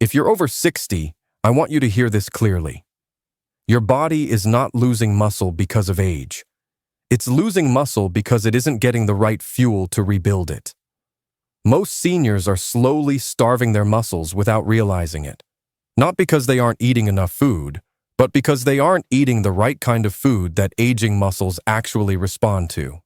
If you're over 60, I want you to hear this clearly. Your body is not losing muscle because of age. It's losing muscle because it isn't getting the right fuel to rebuild it. Most seniors are slowly starving their muscles without realizing it. Not because they aren't eating enough food, but because they aren't eating the right kind of food that aging muscles actually respond to.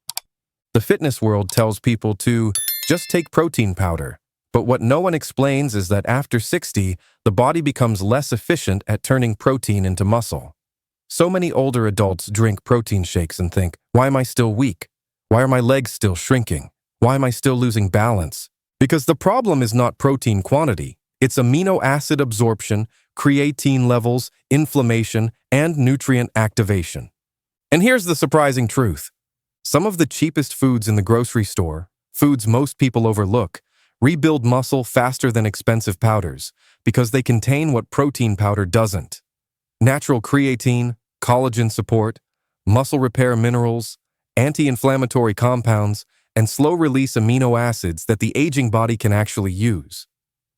The fitness world tells people to just take protein powder, but what no one explains is that after 60, the body becomes less efficient at turning protein into muscle. So many older adults drink protein shakes and think, why am I still weak? Why are my legs still shrinking? Why am I still losing balance? Because the problem is not protein quantity, it's amino acid absorption, creatine levels, inflammation, and nutrient activation. And here's the surprising truth. Some of the cheapest foods in the grocery store, foods most people overlook, rebuild muscle faster than expensive powders because they contain what protein powder doesn't. Natural creatine, collagen support, muscle repair minerals, anti-inflammatory compounds, and slow-release amino acids that the aging body can actually use.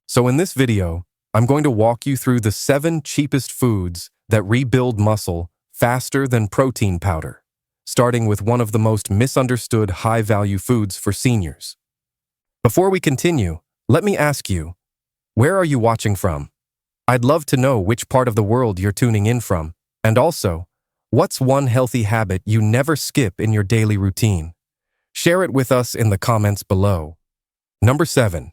So in this video, I'm going to walk you through the 7 cheapest foods that rebuild muscle faster than protein powder, starting with one of the most misunderstood high-value foods for seniors. Before we continue, let me ask you, where are you watching from? I'd love to know which part of the world you're tuning in from, and also, what's one healthy habit you never skip in your daily routine? Share it with us in the comments below. Number 7.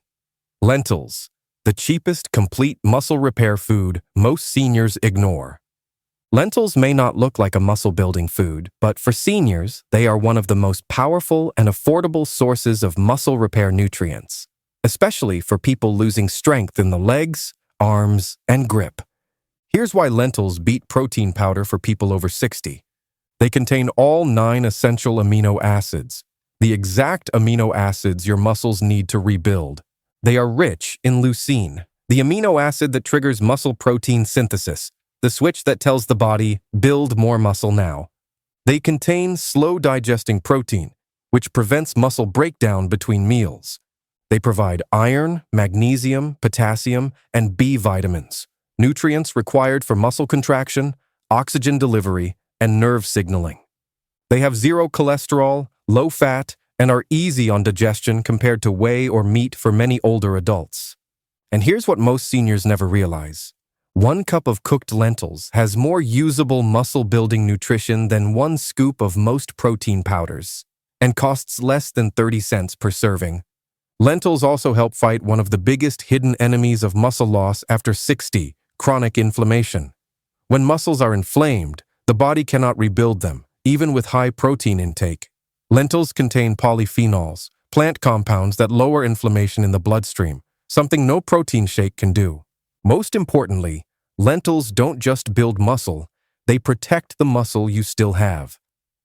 Lentils, the cheapest complete muscle repair food most seniors ignore. Lentils may not look like a muscle-building food, but for seniors, they are one of the most powerful and affordable sources of muscle repair nutrients, especially for people losing strength in the legs, arms, and grip. Here's why lentils beat protein powder for people over 60. They contain all 9 essential amino acids, the exact amino acids your muscles need to rebuild. They are rich in leucine, the amino acid that triggers muscle protein synthesis, the switch that tells the body, build more muscle now. They contain slow-digesting protein, which prevents muscle breakdown between meals. They provide iron, magnesium, potassium, and B vitamins, nutrients required for muscle contraction, oxygen delivery, and nerve signaling. They have 0 cholesterol, low fat, and are easy on digestion compared to whey or meat for many older adults. And here's what most seniors never realize. 1 cup of cooked lentils has more usable muscle-building nutrition than 1 scoop of most protein powders, and costs less than 30 cents per serving. Lentils also help fight one of the biggest hidden enemies of muscle loss after 60, chronic inflammation. When muscles are inflamed, the body cannot rebuild them, even with high protein intake. Lentils contain polyphenols, plant compounds that lower inflammation in the bloodstream, something no protein shake can do. Most importantly, lentils don't just build muscle, they protect the muscle you still have.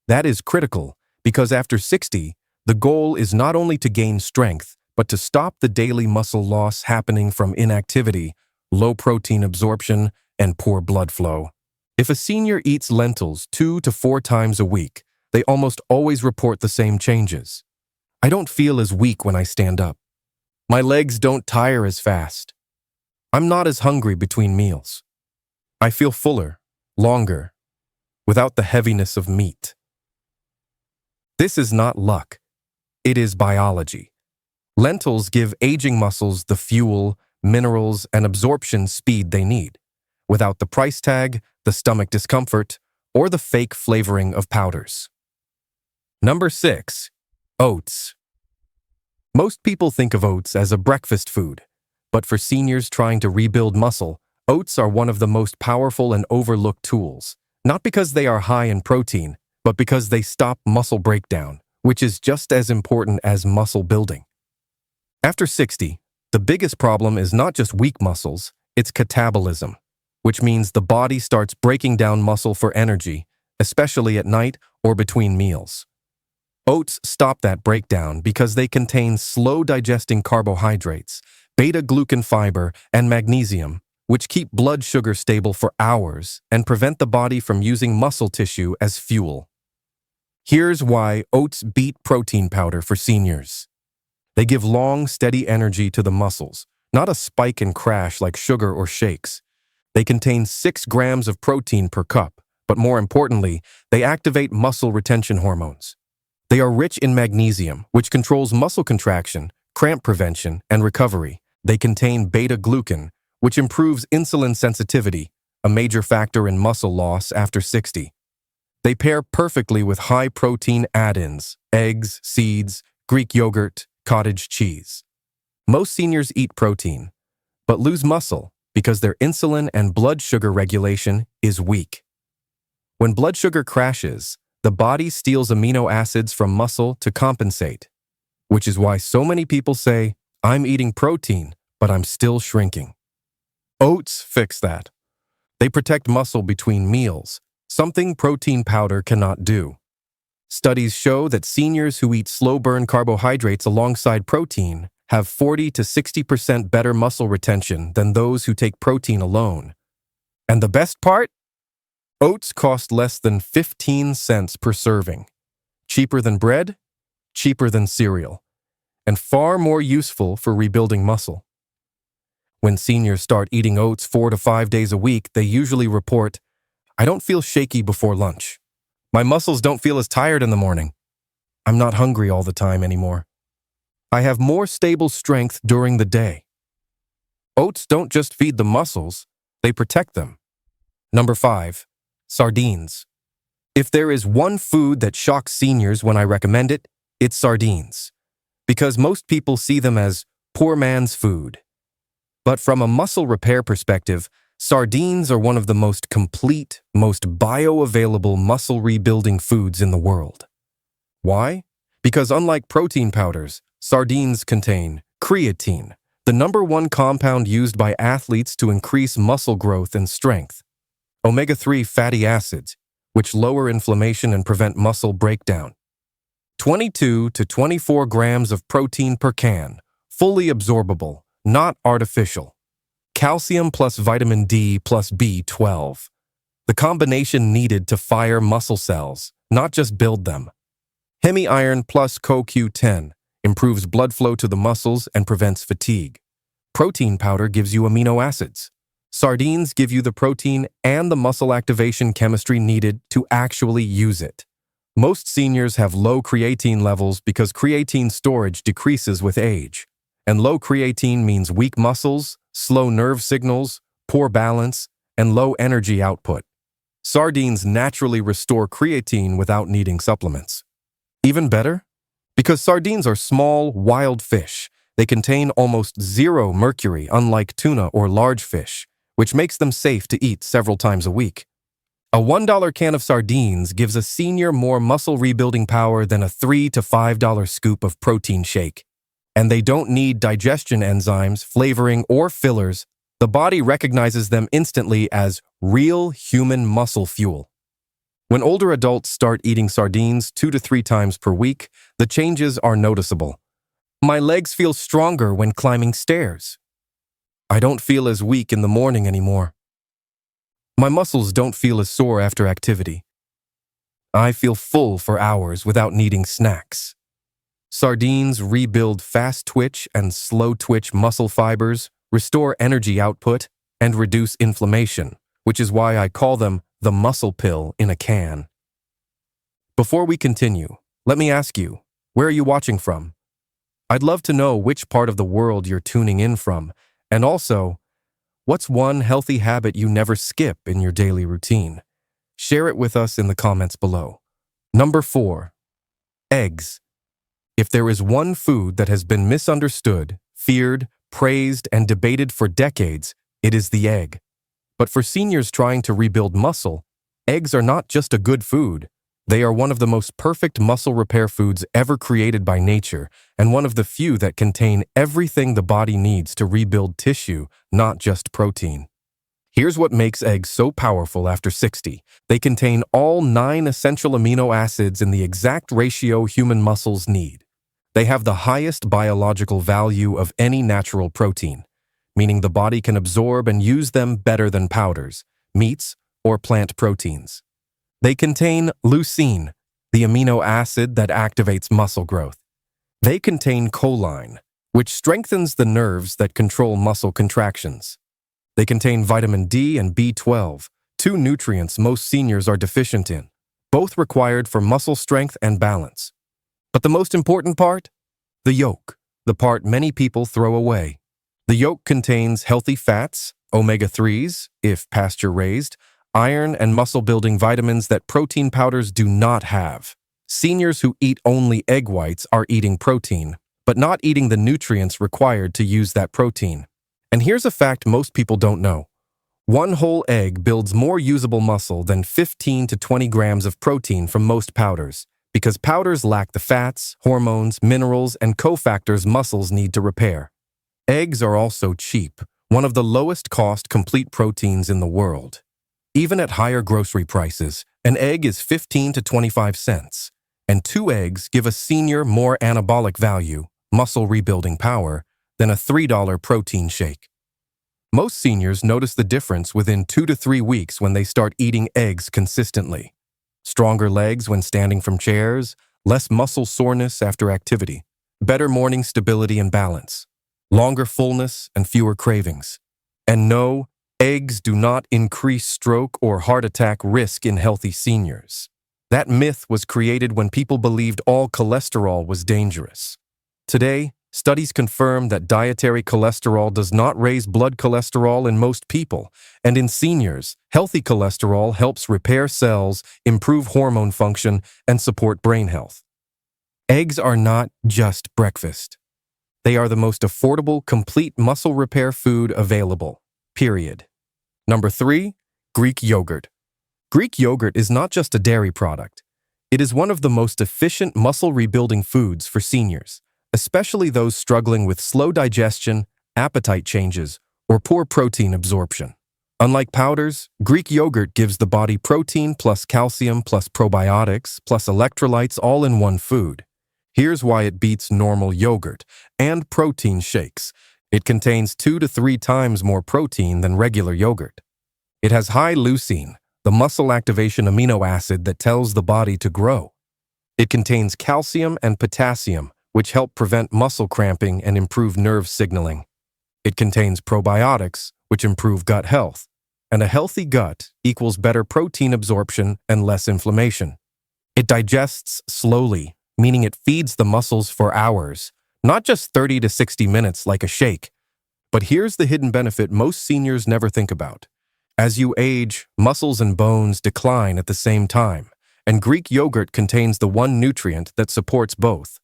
That is critical because after 60, the goal is not only to gain strength, but to stop the daily muscle loss happening from inactivity, low protein absorption, and poor blood flow. If a senior eats lentils 2 to 4 times a week, they almost always report the same changes. I don't feel as weak when I stand up. My legs don't tire as fast. I'm not as hungry between meals. I feel fuller, longer, without the heaviness of meat. This is not luck. It is biology. Lentils give aging muscles the fuel, minerals, and absorption speed they need, without the price tag, the stomach discomfort, or the fake flavoring of powders. Number 6. Oats. Most people think of oats as a breakfast food, but for seniors trying to rebuild muscle, oats are one of the most powerful and overlooked tools, not because they are high in protein, but because they stop muscle breakdown, which is just as important as muscle building. After 60, the biggest problem is not just weak muscles, it's catabolism, which means the body starts breaking down muscle for energy, especially at night or between meals. Oats stop that breakdown because they contain slow-digesting carbohydrates, beta-glucan fiber, and magnesium, which keep blood sugar stable for hours and prevent the body from using muscle tissue as fuel. Here's why oats beat protein powder for seniors. They give long, steady energy to the muscles, not a spike and crash like sugar or shakes. They contain 6 grams of protein per cup, but more importantly, they activate muscle retention hormones. They are rich in magnesium, which controls muscle contraction, cramp prevention, and recovery. They contain beta-glucan, which improves insulin sensitivity, a major factor in muscle loss after 60. They pair perfectly with high-protein add-ins, eggs, seeds, Greek yogurt, cottage cheese. Most seniors eat protein, but lose muscle because their insulin and blood sugar regulation is weak. When blood sugar crashes, the body steals amino acids from muscle to compensate, which is why so many people say, "I'm eating protein, but I'm still shrinking." Oats fix that. They protect muscle between meals, something protein powder cannot do. Studies show that seniors who eat slow-burn carbohydrates alongside protein have 40 to 60% better muscle retention than those who take protein alone. And the best part? Oats cost less than 15 cents per serving. Cheaper than bread, cheaper than cereal, and far more useful for rebuilding muscle. When seniors start eating oats 4 to 5 days a week, they usually report, "I don't feel shaky before lunch. My muscles don't feel as tired in the morning. I'm not hungry all the time anymore. I have more stable strength during the day." Oats don't just feed the muscles, they protect them. Number 5, sardines. If there is one food that shocks seniors when I recommend it, it's sardines. Because most people see them as poor man's food. But from a muscle repair perspective, sardines are one of the most complete, most bioavailable muscle rebuilding foods in the world. Why? Because unlike protein powders, sardines contain creatine, the #1 compound used by athletes to increase muscle growth and strength, omega-3 fatty acids, which lower inflammation and prevent muscle breakdown, 22 to 24 grams of protein per can, fully absorbable, not artificial, calcium plus vitamin D plus B12, the combination needed to fire muscle cells, not just build them. Hemi-iron plus CoQ10 improves blood flow to the muscles and prevents fatigue. Protein powder gives you amino acids. Sardines give you the protein and the muscle activation chemistry needed to actually use it. Most seniors have low creatine levels because creatine storage decreases with age. And low creatine means weak muscles, slow nerve signals, poor balance, and low energy output. Sardines naturally restore creatine without needing supplements. Even better? Because sardines are small, wild fish, they contain almost zero mercury, unlike tuna or large fish, which makes them safe to eat several times a week. A $1 can of sardines gives a senior more muscle rebuilding power than a $3 to $5 scoop of protein shake. And they don't need digestion enzymes, flavoring, or fillers. The body recognizes them instantly as real human muscle fuel. When older adults start eating sardines 2 to 3 times per week, the changes are noticeable. My legs feel stronger when climbing stairs. I don't feel as weak in the morning anymore. My muscles don't feel as sore after activity. I feel full for hours without needing snacks. Sardines rebuild fast-twitch and slow-twitch muscle fibers, restore energy output, and reduce inflammation, which is why I call them the muscle pill in a can. Before we continue, let me ask you, where are you watching from? I'd love to know which part of the world you're tuning in from, and also, what's one healthy habit you never skip in your daily routine? Share it with us in the comments below. Number 4, eggs. If there is one food that has been misunderstood, feared, praised, and debated for decades, it is the egg. But for seniors trying to rebuild muscle, eggs are not just a good food. They are one of the most perfect muscle repair foods ever created by nature, and one of the few that contain everything the body needs to rebuild tissue, not just protein. Here's what makes eggs so powerful after 60. They contain all 9 essential amino acids in the exact ratio human muscles need. They have the highest biological value of any natural protein, meaning the body can absorb and use them better than powders, meats, or plant proteins. They contain leucine, the amino acid that activates muscle growth. They contain choline, which strengthens the nerves that control muscle contractions. They contain vitamin D and B12, two nutrients most seniors are deficient in, both required for muscle strength and balance. But the most important part? The yolk, the part many people throw away. The yolk contains healthy fats, omega-3s, if pasture-raised, iron and muscle-building vitamins that protein powders do not have. Seniors who eat only egg whites are eating protein, but not eating the nutrients required to use that protein. And here's a fact most people don't know. One whole egg builds more usable muscle than 15 to 20 grams of protein from most powders, because powders lack the fats, hormones, minerals, and cofactors muscles need to repair. Eggs are also cheap, one of the lowest cost complete proteins in the world. Even at higher grocery prices, an egg is 15 to 25 cents, and 2 eggs give a senior more anabolic value, muscle rebuilding power, than a $3 protein shake. Most seniors notice the difference within 2 to 3 weeks when they start eating eggs consistently. Stronger legs when standing from chairs, less muscle soreness after activity, better morning stability and balance, longer fullness and fewer cravings. And no, eggs do not increase stroke or heart attack risk in healthy seniors. That myth was created when people believed all cholesterol was dangerous. Today, studies confirm that dietary cholesterol does not raise blood cholesterol in most people, and in seniors, healthy cholesterol helps repair cells, improve hormone function, and support brain health. Eggs are not just breakfast. They are the most affordable, complete muscle repair food available, period. Number 3, Greek yogurt. Greek yogurt is not just a dairy product. It is one of the most efficient muscle rebuilding foods for seniors, especially those struggling with slow digestion, appetite changes, or poor protein absorption. Unlike powders, Greek yogurt gives the body protein plus calcium plus probiotics plus electrolytes all in one food. Here's why it beats normal yogurt and protein shakes. It contains 2 to 3 times more protein than regular yogurt. It has high leucine, the muscle activation amino acid that tells the body to grow. It contains calcium and potassium, which help prevent muscle cramping and improve nerve signaling. It contains probiotics, which improve gut health. And a healthy gut equals better protein absorption and less inflammation. It digests slowly, meaning it feeds the muscles for hours, not just 30 to 60 minutes like a shake. But here's the hidden benefit most seniors never think about. As you age, muscles and bones decline at the same time, and Greek yogurt contains the one nutrient that supports both: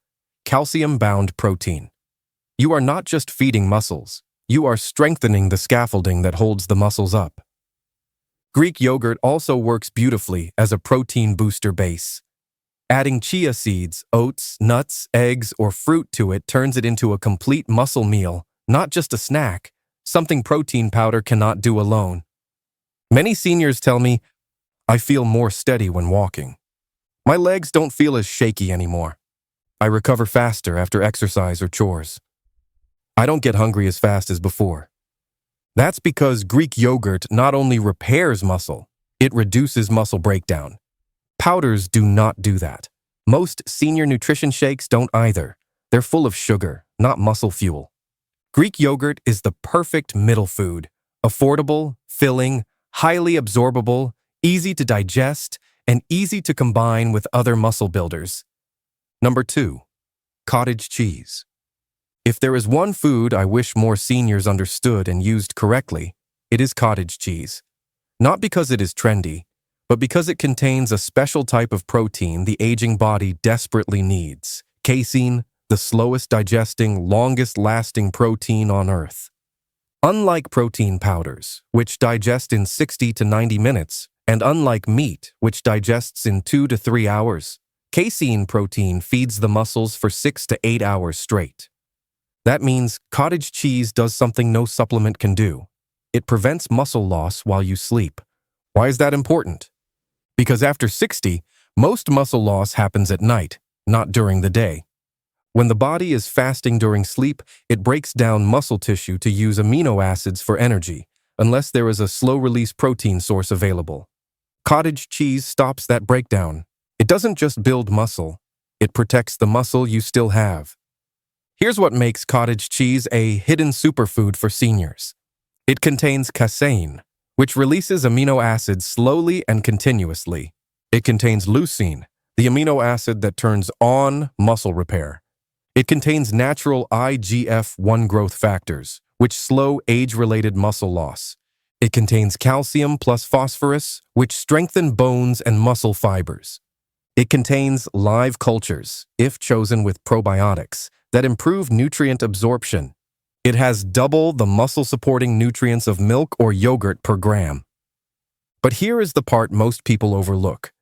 calcium-bound protein. You are not just feeding muscles, you are strengthening the scaffolding that holds the muscles up. Greek yogurt also works beautifully as a protein booster base. Adding chia seeds, oats, nuts, eggs, or fruit to it turns it into a complete muscle meal, not just a snack, something protein powder cannot do alone. Many seniors tell me, I feel more steady when walking. My legs don't feel as shaky anymore. I recover faster after exercise or chores. I don't get hungry as fast as before. That's because Greek yogurt not only repairs muscle, it reduces muscle breakdown. Powders do not do that. Most senior nutrition shakes don't either. They're full of sugar, not muscle fuel. Greek yogurt is the perfect middle food. Affordable, filling, highly absorbable, easy to digest, and easy to combine with other muscle builders. Number 2, cottage cheese. If there is one food I wish more seniors understood and used correctly, it is cottage cheese. Not because it is trendy, but because it contains a special type of protein the aging body desperately needs: casein, the slowest digesting, longest-lasting protein on Earth. Unlike protein powders, which digest in 60 to 90 minutes, and unlike meat, which digests in 2 to 3 hours, casein protein feeds the muscles for 6 to 8 hours straight. That means cottage cheese does something no supplement can do. It prevents muscle loss while you sleep. Why is that important? Because after 60, most muscle loss happens at night, not during the day. When the body is fasting during sleep, it breaks down muscle tissue to use amino acids for energy, unless there is a slow-release protein source available. Cottage cheese stops that breakdown. It doesn't just build muscle, it protects the muscle you still have. Here's what makes cottage cheese a hidden superfood for seniors. It contains casein, which releases amino acids slowly and continuously. It contains leucine, the amino acid that turns on muscle repair. It contains natural IGF-1 growth factors, which slow age-related muscle loss. It contains calcium plus phosphorus, which strengthen bones and muscle fibers. It contains live cultures, if chosen with probiotics, that improve nutrient absorption. It has double the muscle-supporting nutrients of milk or yogurt per gram. But here is the part most people overlook.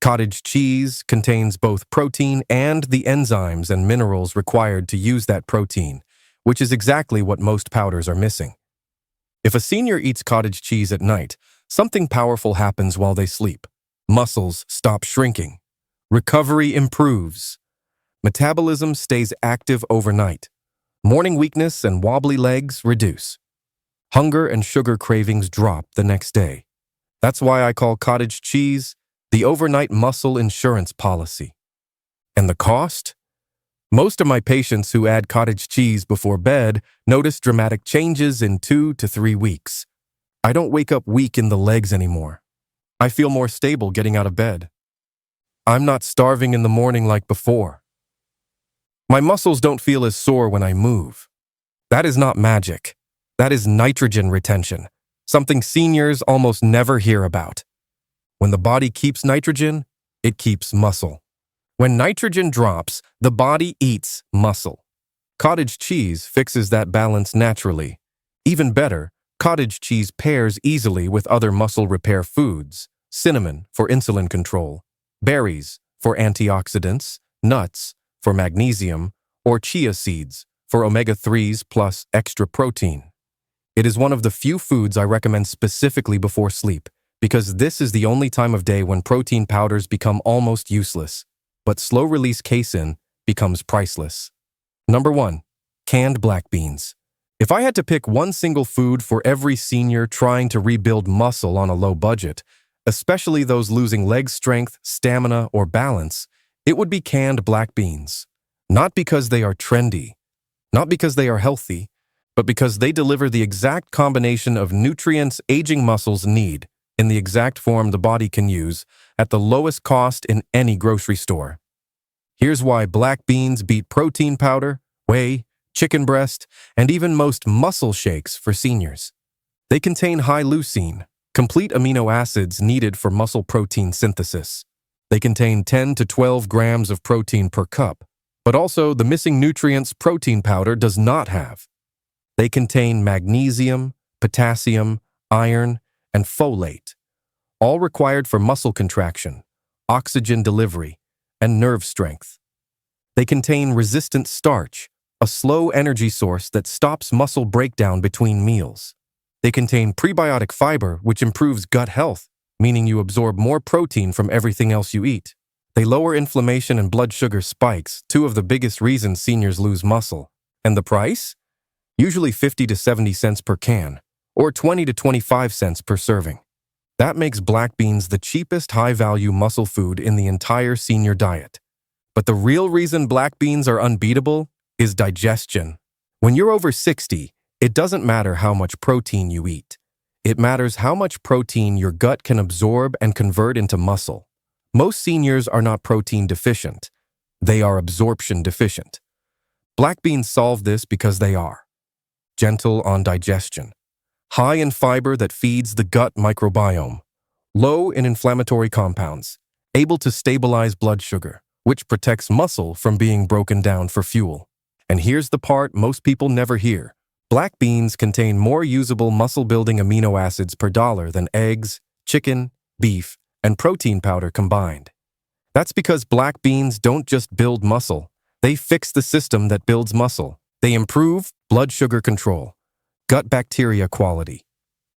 Cottage cheese contains both protein and the enzymes and minerals required to use that protein, which is exactly what most powders are missing. If a senior eats cottage cheese at night, something powerful happens while they sleep. Muscles stop shrinking. Recovery improves. Metabolism stays active overnight. Morning weakness and wobbly legs reduce. Hunger and sugar cravings drop the next day. That's why I call cottage cheese the overnight muscle insurance policy. And the cost? Most of my patients who add cottage cheese before bed notice dramatic changes in 2 to 3 weeks. I don't wake up weak in the legs anymore. I feel more stable getting out of bed. I'm not starving in the morning like before. My muscles don't feel as sore when I move. That is not magic. That is nitrogen retention, something seniors almost never hear about. When the body keeps nitrogen, it keeps muscle. When nitrogen drops, the body eats muscle. Cottage cheese fixes that balance naturally. Even better, cottage cheese pairs easily with other muscle repair foods: cinnamon for insulin control, berries for antioxidants, nuts for magnesium, or chia seeds for omega-3s plus extra protein. It is one of the few foods I recommend specifically before sleep, because this is the only time of day when protein powders become almost useless, but slow-release casein becomes priceless. Number 1. Canned black beans. If I had to pick one single food for every senior trying to rebuild muscle on a low budget, especially those losing leg strength, stamina, or balance, it would be canned black beans. Not because they are trendy, not because they are healthy, but because they deliver the exact combination of nutrients aging muscles need in the exact form the body can use at the lowest cost in any grocery store. Here's why black beans beat protein powder, whey, chicken breast, and even most muscle shakes for seniors. They contain high leucine, complete amino acids needed for muscle protein synthesis. They contain 10 to 12 grams of protein per cup, but also the missing nutrients protein powder does not have. They contain magnesium, potassium, iron, and folate, all required for muscle contraction, oxygen delivery, and nerve strength. They contain resistant starch, a slow energy source that stops muscle breakdown between meals. They contain prebiotic fiber, which improves gut health, meaning you absorb more protein from everything else you eat. They lower inflammation and blood sugar spikes, two of the biggest reasons seniors lose muscle. And the price? Usually 50 to 70 cents per can, or 20 to 25 cents per serving. That makes black beans the cheapest high-value muscle food in the entire senior diet. But the real reason black beans are unbeatable is digestion. When you're over 60, it doesn't matter how much protein you eat. It matters how much protein your gut can absorb and convert into muscle. Most seniors are not protein deficient. They are absorption deficient. Black beans solve this because they are gentle on digestion, high in fiber that feeds the gut microbiome, low in inflammatory compounds, able to stabilize blood sugar, which protects muscle from being broken down for fuel. And here's the part most people never hear. Black beans contain more usable muscle-building amino acids per dollar than eggs, chicken, beef, and protein powder combined. That's because black beans don't just build muscle, they fix the system that builds muscle. They improve blood sugar control, gut bacteria quality,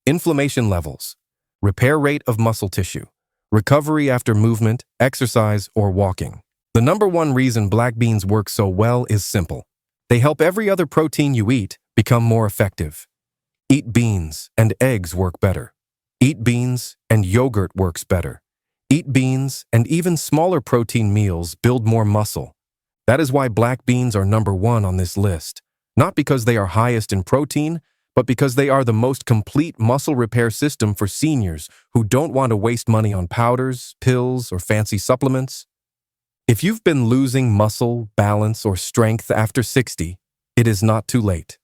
inflammation levels, repair rate of muscle tissue, recovery after movement, exercise, or walking. The number one reason black beans work so well is simple. They help every other protein you eat become more effective. Eat beans and eggs work better. Eat beans and yogurt works better. Eat beans and even smaller protein meals build more muscle. That is why black beans are number one on this list, not because they are highest in protein, but because they are the most complete muscle repair system for seniors who don't want to waste money on powders, pills, or fancy supplements. If you've been losing muscle, balance, or strength after 60, it is not too late.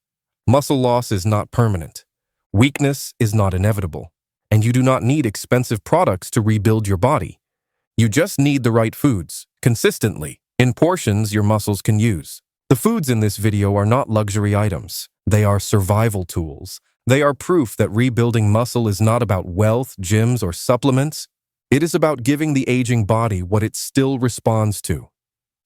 Muscle loss is not permanent. Weakness is not inevitable. And you do not need expensive products to rebuild your body. You just need the right foods, consistently, in portions your muscles can use. The foods in this video are not luxury items. They are survival tools. They are proof that rebuilding muscle is not about wealth, gyms, or supplements. It is about giving the aging body what it still responds to.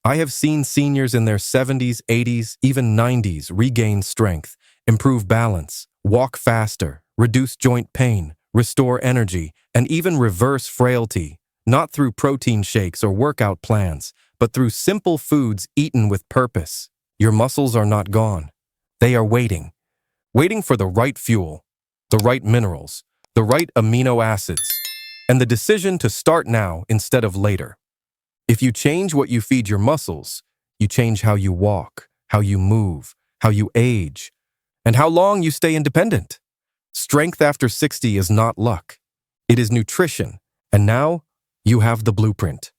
I have seen seniors in their 70s, 80s, even 90s regain strength, improve balance, walk faster, reduce joint pain, restore energy, and even reverse frailty, not through protein shakes or workout plans, but through simple foods eaten with purpose. Your muscles are not gone. They are waiting for the right fuel, the right minerals, the right amino acids, and the decision to start now instead of later. If you change what you feed your muscles, you change how you walk, how you move, how you age, and how long you stay independent. Strength after 60 is not luck. It is nutrition, and now you have the blueprint.